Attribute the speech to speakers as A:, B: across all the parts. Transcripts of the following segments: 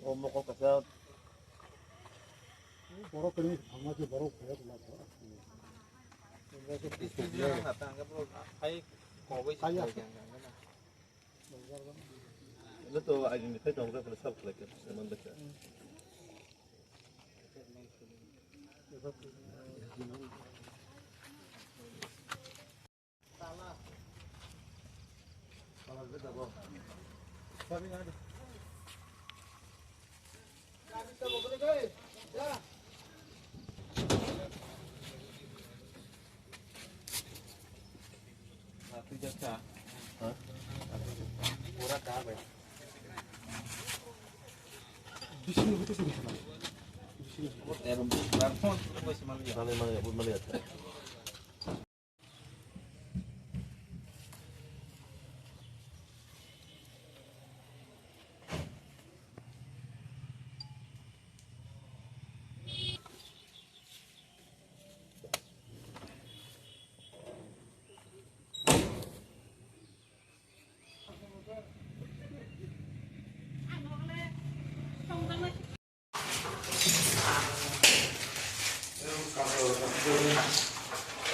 A: Omong kok kasar.
B: Borok ini sama sih borok kayak lah.
A: Itu tuh aja nih saya dongkrak pada sab lagi zaman baca. Salah. Salah beda boh. Kami ada. Kami sama boleh guys. Ya. Satu jasa. Hah? Murah kah, Bay? Di sini betul sih sana. Di sini. Mana melihat.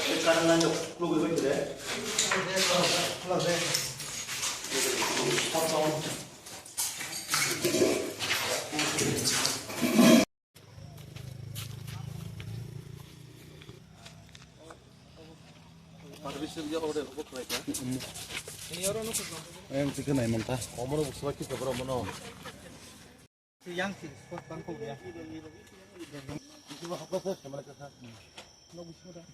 A: Sekarang lanjut, lu begitu deh. Yang tiga naik mentah. Omong lu sebab kita berapa mana?
B: Yang sih, spot bangku ya. Itu apa sih? Sama kita. Lo bisa dah.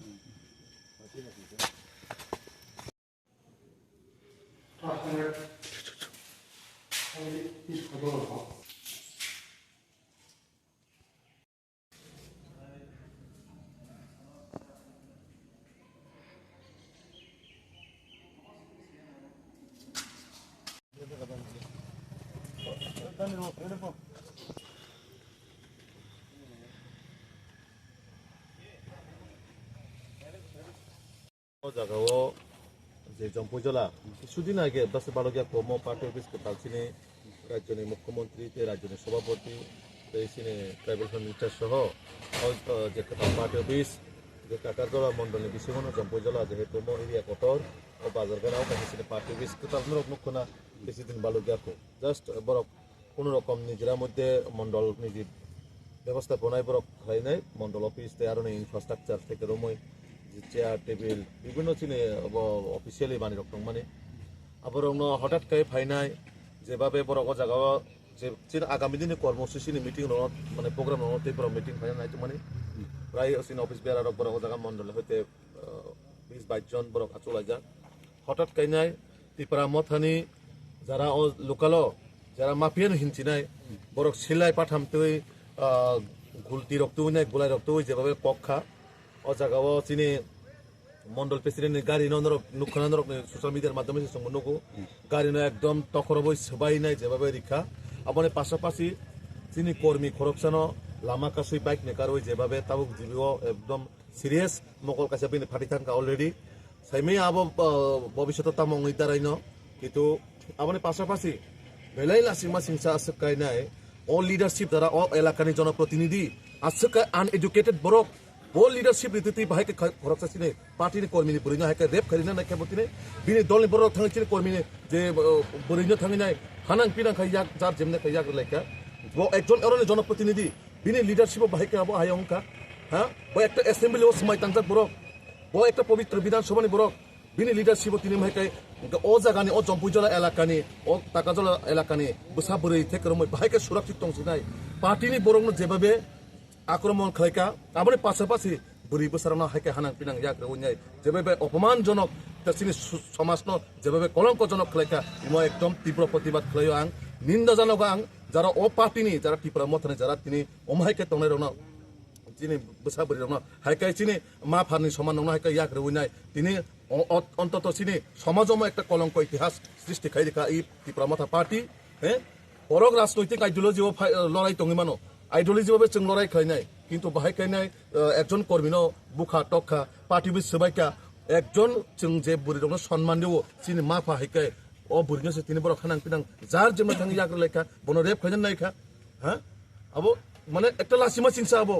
A: 자가워 이제 좀 보져라 수진하게 बस बालोगिया कोमो party office के तालसिने राज्य ने मुख्यमंत्री ते राज्य ने सभापति ते इसिने ट्राइबल मिनिस्टर सह और जे पार्टी ऑफिस जे काकारजला मंडल ने बिसिमनो जम बोजला जे कोमो एरिया कटर और बाजारगानाव काहिसिने पार्टी ऑफिस के तालनरक मुखना बेसि दिन बालोगिया को जस्ट बरक কোনো রকম নিজেরা মধ্যে মন্ডল নিজে ব্যবস্থাপনায় বরক খাইনাই মন্ডল অফিস তে আর ইনফ্রাস্ট্রাকচার থেকে রময় চেয়ার টেবিল বিভিন্ন চিনে অফিসিয়ালি বানি রকম মানে আবার হঠাৎ করে ফাইনাই যেভাবে বড় জায়গা যে আগামী দিনে কর্মসূচি মিটিং মানে প্রোগ্রাম নতে বড় মিটিং ফাইনাল নাই মানে প্রায় অসিন অফিস বেড়ার বড় জায়গা মন্ডল হইতে 20-22 জন বড় চলে যান হঠাৎ করে নাই ত্রিপুরা মথানি যারা লোকাল যারা মাফিয়ান হিনছি নাই বড় সেলাই পাঠামতে গুলতি রক্ত নাই গোলাই রক্ত যেভাবে পক্ষা ও জায়গাও চিনি মন্ডল প্রেসিডেন্ট গাড়ি নুখানোর সোশ্যাল মিডিয়ার মাধ্যমে সম্পূর্ণ গাড়ি একদম তখরবই সবাই নাই যেভাবে রিক্সা আমার পাশাপাশি চিনি কর্মী খরকসানো লামা কাছুই বাইক নেকার ওই যেভাবে তাবুক জীবিও একদম সিরিয়াস মকল কাছে বিনে ফাটি থাকা অলরেডি সাইমে আবো ভবিষ্যৎ তামং দাঁড়াইন কিন্তু আমার পাশাপাশি বেলাই লাসিমা সিংসা আসকাই নাই ও লিডারশিপ দ্বারা ও এলাকার জনপ্রতিনিধি আসকাই আনএডুকেটেড বরক All leadership itu bahaya ke korupsi sini parti ini kormi ini berinya hai ke rep karina naik ke botine bini dol ni borok thang sini kormi ini je berinya thang ini hanang pinang kayak jar jemne kayak leka wo ekjon orang ni জনপ্রতিনিধি bini leadership bahaya ke abo hayong ka ha wo ekta assembly o smai tangzat borok wo ekta পবিত্র বিধানসভা ni borok bini leadership tini bahaya ke o jaga ni o Jampujala এলাকা ni o takajala এলাকা ni busa beri থেকে রমই bahaya ke সুরক্ষিত তংসিনাই parti ni borok no যেভাবে আক্রমণ খাইকা আমার পাশাপাশি বুড়ি বসারানো হাইকে হানাং পিনাং ইয়াক রউনাই যেভাবে অপমানজনক তাসিনি সমাজনো যেভাবে কলঙ্কজনক খাইকা ইমো একদম তীব্র প্রতিবাদ খাইও আং নিন্দাজনক আং যারা ও পার্টিনি যারা ত্রিপুরা মথনে যারা তিনি অমাইকে তংনাই রনো যিনি বসাবরি রনো হাইকাই চিনি মা ফারনি সমান নন হাইকা ইয়াক রউনাই তিনি অন্তত চিনি সমাজম একটা কলঙ্ক ইতিহাস সৃষ্টি খাই দেখা এই ত্রিপুরা মথা পার্টি হ্যাঁ বড় রাজনৈতিক আইডিওলজিও লড়াই তঙ্গিমানো আইডিওলজি ভাবে जों লড়াই খাইনাই কিন্তু বাহাই খাইনাই একজন কর্মীনো বুখা টকা পার্টি বিস সবাইকা একজন जों যে বুড়ি রং সম্মান দেব চিনি মা ফাহিকে ও বুড়িনসে তিনি বড় খানাং পিনাং যার যেমন থাঙ্গি ইয়াগ্র লেখা বন রেপ খাইজন নাইখা হ্যাঁ আবো মানে একটা লাসিমা চিনসা আবো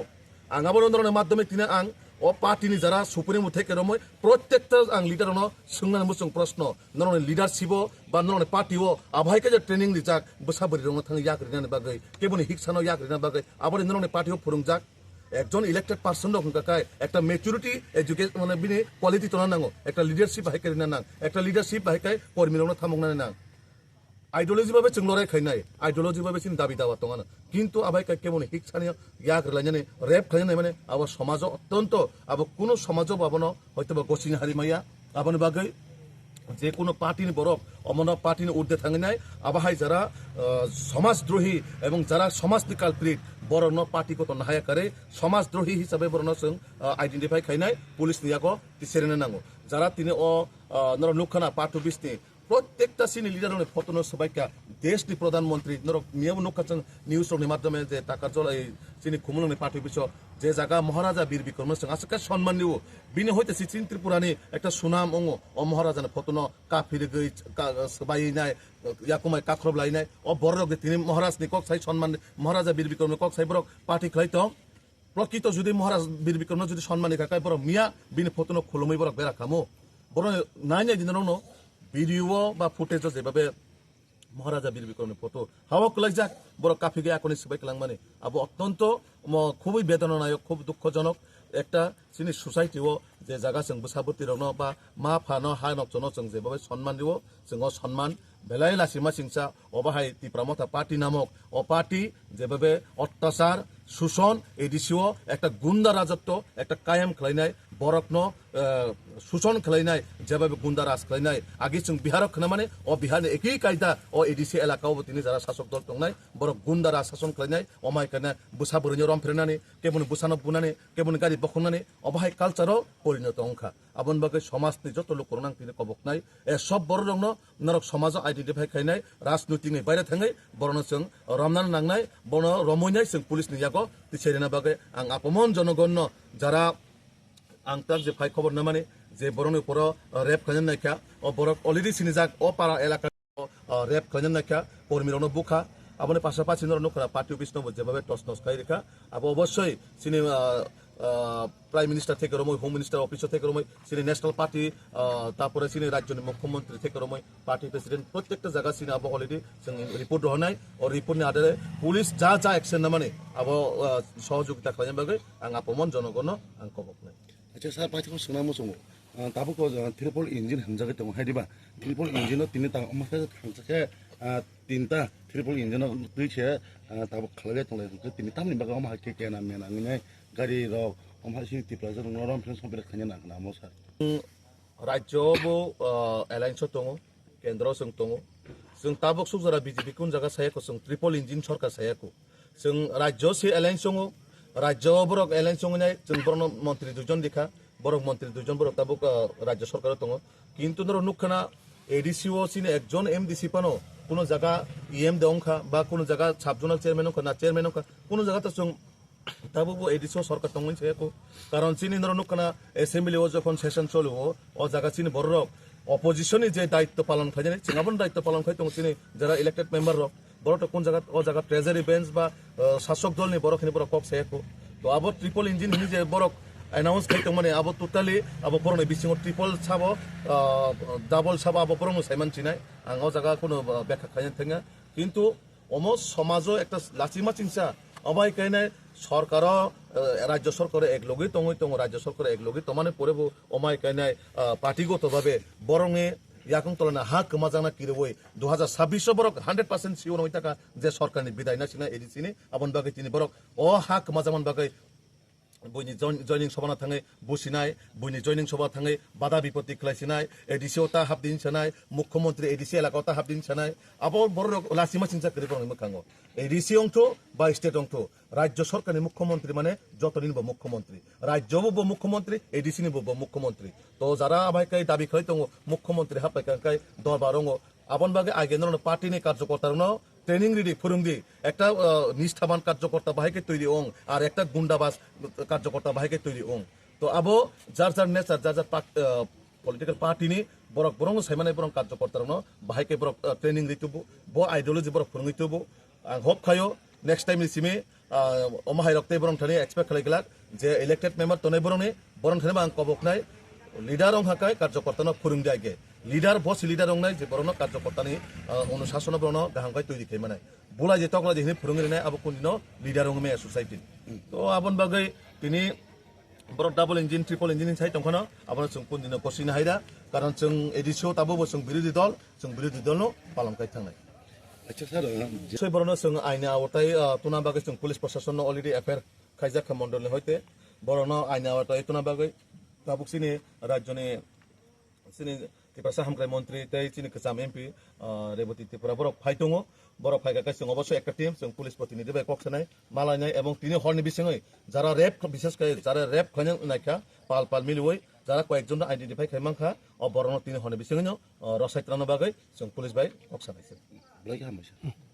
A: আং আবার ধরনের মাধ্যমে তিনি আং ও পার্টিনি যারা সুপ্রিম থেকে রময় প্রত্যেকটা আং লিডার সোংনাनै মুসুং প্রশ্ন নরনে লিডারশিপ বা নরনে পার্টিও আবহাইকে যে ট্রেনিং দিজাক বসাবরি রং থাঙ্গি ইয়াগ্রিনানি বাগৈ কেবনি হিকসানো ইয়াগ্রিনা বাগৈ আবার নরনে পার্টিও ফুরুংজাক একজন ইলেক্টেড পার্সন রকম কাকায় একটা মেচুরিটি এডুকেশন মানে বিনি কোয়ালিটি তো নাঙ্গো একটা লিডারশিপ বাহাইকে নাং একটা লিডারশিপ বাহাইকায় কর্মী রং থামংনাनै নাং আইডিওলজি ভাবে जों লড়াই খাইনাই আইডিওলজি ভাবে চিন দাবি দাওয়া তো কিন্তু আবাইকা কেমন হিকসানি ইয়াক লাইনানে রেপ খাইনাই মানে আবার সমাজ অত্যন্ত আবার কোন সমাজ পাবনো হয়তো বা গছিনি হারিমাইয়া আবার বাগৈ যে কোনো পার্টিনি বরফ অমন পার্টিনি উর্ধে থাঙে নাই আবাহাই যারা সমাজদ্রোহী এবং যারা সমাজনি কালপ্রিট বরণ পার্টিগত নাহায়া করে সমাজদ্রোহী হিসাবে বরণ जों আইডেন্টিফাই খাইনাই পুলিশ নিয়াগো সেরেনে নাঙ্গো যারা তিনি নর নুখানা পার্ট অফিসনি প্রত্যেকটা সিনি লিডার ফতন সবাইকা দেশনি প্রধানমন্ত্রী নর মিয়াবো নুখাচন নিউজनि মাধ্যমে যে টাকা জল এই চিনি খুমুলনি পার্টি অফিস যে জায়গা মহারাজা বীর বিক্রম সিং আজকে সম্মান নিব বিনি হইতেছি চিন ত্রিপুরানি একটা সুনাম অঙ্গ ও মহারাজানে ফতন কাফির গই সবাই নাই ইয়াকুমাই কাখরব লাই নাই ও বড় তিনি মহারাজ নি কক সাই সম্মান মহারাজা বীর বিক্রম কক সাই বড় পার্টি খাইতো প্রকৃত যদি মহারাজ বীর বিক্রম যদি সম্মানী কাকাই বড় মিয়া বিনি ফতন খুলুমই বড় বেড়া খামো বড় নাই নাই দিন ভিডিও বা ফুটেজ যেভাবে মহারাজা বীর বিক্রমের ফটো হাওয়া কলাই যাক বড় কাফিগে এখনই সবাই কেলাং মানে আবো অত্যন্ত খুবই বেদনানায়ক খুব দুঃখজনক একটা চিনি সোসাইটিও যে জায়গা जों বসাবতি রন বা মা ফানো হাই নকজন जों যেভাবে সম্মান দিব जों সম্মান বেলাই লাসিমা সিংসা অবাহাই তীব্রামতা পার্টি নামক ও পার্টি যেভাবে অত্যাচার শোষণ এডিসিও একটা গুন্ডা রাজত্ব একটা কায়েম খাইনাই বরকন শোষণ খাইনাই যেভাবে গুন্ডা রাজ খাইনাই আগে जों বিহারক খানা মানে ও বিহারে একই কায়দা ও এডিসি এলাকাও তিনি যারা শাসক দল দংনাই বরক গুন্ডা রাজ শাসন খাইনাই অমাই কানা বুসা বরিনি রম ফেরনানি কেবন বুসানো বুনানি কেবন গাড়ি বখনানি অবাহাই কালচারও পরিণত অংখা আবন বাকে সমাজনি যত লোক করনাং তিনি কবক নাই এ সব বড় রং নরক সমাজ আইডেন্টিফাই খাইনাই রাজনৈতিকনি বাইরে থাङै বরন जों রমনান নাংনাই বন রমইনাই जों পুলিশ নিয়াগো তিছেরেনা বাকে আং আপমন জনগণ যারা आं तक जे फाइ खबर न माने जे बरनि पर रेप खजन नायखा ओ बरक अलरेडी सिनिजाक ओ पारा एलाका रेप खजन नायखा कर्मीरनो बुखा आबने पाशापाशि नरनो खरा पार्टी अफिस नो जेभाबे टस नस खाइ रेखा आबो अवश्य सिनि प्राइम मिनिस्टार থেকে রমই হোম মিনিস্টার অফিস থেকে রমই সিনি ন্যাশনাল পার্টি তারপরে সিনি রাজ্যের মুখ্যমন্ত্রী থেকে রমই পার্টি প্রেসিডেন্ট প্রত্যেকটা জায়গা সিনি আবো অলরেডি जों রিপোর্ট হনাই ও রিপোর্টনি আধারে পুলিশ যা যা অ্যাকশন না মানে আবো সহযোগিতা খাইন বাগে आं আপমন জনগণ आं কবক নাই
C: আচ্ছা স্যার পাইথিখौ सोंनांगौ दङ दाबोको ट्रिपल इंजिन हमजागे दङ हायदिबा ट्रिपल इंजिनाव तिनि ता माखासे थांजाखे तिनता ट्रिपल इंजिनाव दुइसे दाबो खालागे दंलाय तिनि तामनि बागाव माहाके केना मेना नङै गारि रक माहासि तिप्लाजों नरम फ्रेन्स कम्पिउटार खायना नागना मो स्যার
A: राज्योआवबो एलायन्स दङ केन्द्रआव जों दङ जों ताबक सुजारा बिजेपि कुन जागा सायाखौ जों ट्रिपल इंजिन सरकार सायाखौ जों राज्योआव से एलायन्स दङ राज्योआव बरक एलायन्स दङनाय जों बरन मन्त्रि दुजन देखा बरक मन्त्रि दुजन बरक ताबक राज्य सरकार दङ কিন্তু নর নুখানা এডিসিও সিনে একজন এমডিসি পানো কোন জায়গা ইএম দেংখা বা কোন জায়গা সাবজোনাল চেয়ারম্যান না চেয়ারম্যান কোন জায়গাতে जों তাবো এডিসিও সরকার দংনি সায়াকো কারণ চিনি নর নুখানা অ্যাসেম্বলিও যখন সেশন চলবো ও জায়গা চিনি বড় অপোজিশনই যে দায়িত্ব পালন খাইনে চিঙাবন দায়িত্ব পালন খাই দং চিনি যারা ইলেক্টেড মেম্বার রক বড়টা কোন জায়গা ও জায়গা ট্রেজারি বেঞ্চ বা শাসক দলনি বড়খিনি বড় কক সায়াকো তো আবো ট্রিপল ইঞ্জিন হিনি যে বড় অ্যানাউন্স খাইতো মানে আবো টোটালি আবো বড় বিসিং ট্রিপল সাবো ডাবল সাবো আবো বড় সাইমান চিনাই আং ও জায়গা কোনো ব্যাখ্যা খাইন থাঙ্গা কিন্তু অম সমাজও একটা লাচিমা চিংসা অবাই কাইনাই সরকার রাজ্য সরকার একলগে দङै দङ রাজ্য সরকার একলগে তমানে পরেবো অমাই কাইনাই পার্টিগতভাবে বরঙে ইয়াকং তলনা হা কমাজানা কিরবই 2026 বরক 100% সিওর হই থাকা যে সরকারনি বিদায় না সিনা এডিসিনি আবন বাগে তিনি বরক ও হা কমাজামান বাগে বইনি জয়নিং সভানা থাङै বসিনাय বইনি জয়নিং সভা থাङै বাধা বিপত্তি খাইছিনাय এডিসিও তা হাবদিন ছানাय মুখ্যমন্ত্রী এডিসি এলাকাও তা হাবদিন ছানাय আবো বড় লাসিমা চিন্তা করে বরং মখাঙ্গ এডিসি অংশ বা স্টেট অংশ রাজ্য সরকারের মুখ্যমন্ত্রী মানে যত নিব মুখ্যমন্ত্রী রাজ্যবো মুখ্যমন্ত্রী এডিসি নিব মুখ্যমন্ত্রী তো যারা আমাইকাই দাবি খাই দङ মুখ্যমন্ত্রী হাপাইকাই দরবারङ আবন বাগে আগে নরন পার্টিনি কার্যকর্তারন ট্রেনিং রেডি ফুরুংদি একটা নিষ্ঠাবান কার্যকর্তা বাহিকে তৈরি ওং আর একটা গুন্ডাবাজ কার্যকর্তা বাহিকে তৈরি ওং তো আবো যার যার নেচার যার যার পলিটিক্যাল পার্টিনি বরক বরং সাইমানাय বরং কার্যকर्तारनो बाहायके बरक ट्रेनिंग दितुबो बो आइडियोलॉजी बरक फोरोंगितुबो आं होप खायो नेक्स्ट टाइम सिमे अमाहाय रक्ते बरं थाने एक्सपेक्ट खालायगला जे इलेक्टेड मेम्बर तने बरं थाने आं कबकनाय लिडार रं हाकाय कार्यकर्तानो फोरोंदि आगे लिडार बस लिडार रंनाय जे बरनो कार्यकर्तानि अनुशासन बरनो गाहांगाय तৈরি खायमानाय बोला जे तकला जे फोरोंगिनाय आबो कोनदिनो लिडार रं मे सोसाइटी तो आबन बागै तिनि बरक double engine triple engine side दंखानो आबनो जों कोनदिनो कसिनो हायरा कारण जों एडिसो ताबो जों बिरोधी दलनो पालंखाय थांनाय
C: अच्छा सर
A: सय बरनो जों आइना आवताय तुना बागै जों पुलिस प्रशासन अलरेडी एफआईआर खायजाखा मण्डलनि हयते बरनो आइना आवताय तुना बागै ताबुकसिनि राज्यनि सिनि त्रिपुरा हामग्राय मन्त्री तै चिनि कसाम एमपि रेवती त्रिपुरा बरक फाइ दङ बरक फाइगाखै जों अबश्य একটা টিম जों पुलिस प्रतिनिधि बाय कक्सनाय मालायनाय এবং তিনি হরনি বিসङै যারা রেপ বিশেষ করে যারা রেপ খানে নাইখা পাল পাল মিলুই যারা কয়েকজন আইডেন্টিফাই খাইমাंखा অ বরনো তিনি হরনি বিসङै रसायत्रानो बागै जों पुलिस बाय कक्सनायसै
C: बलाय हामबाय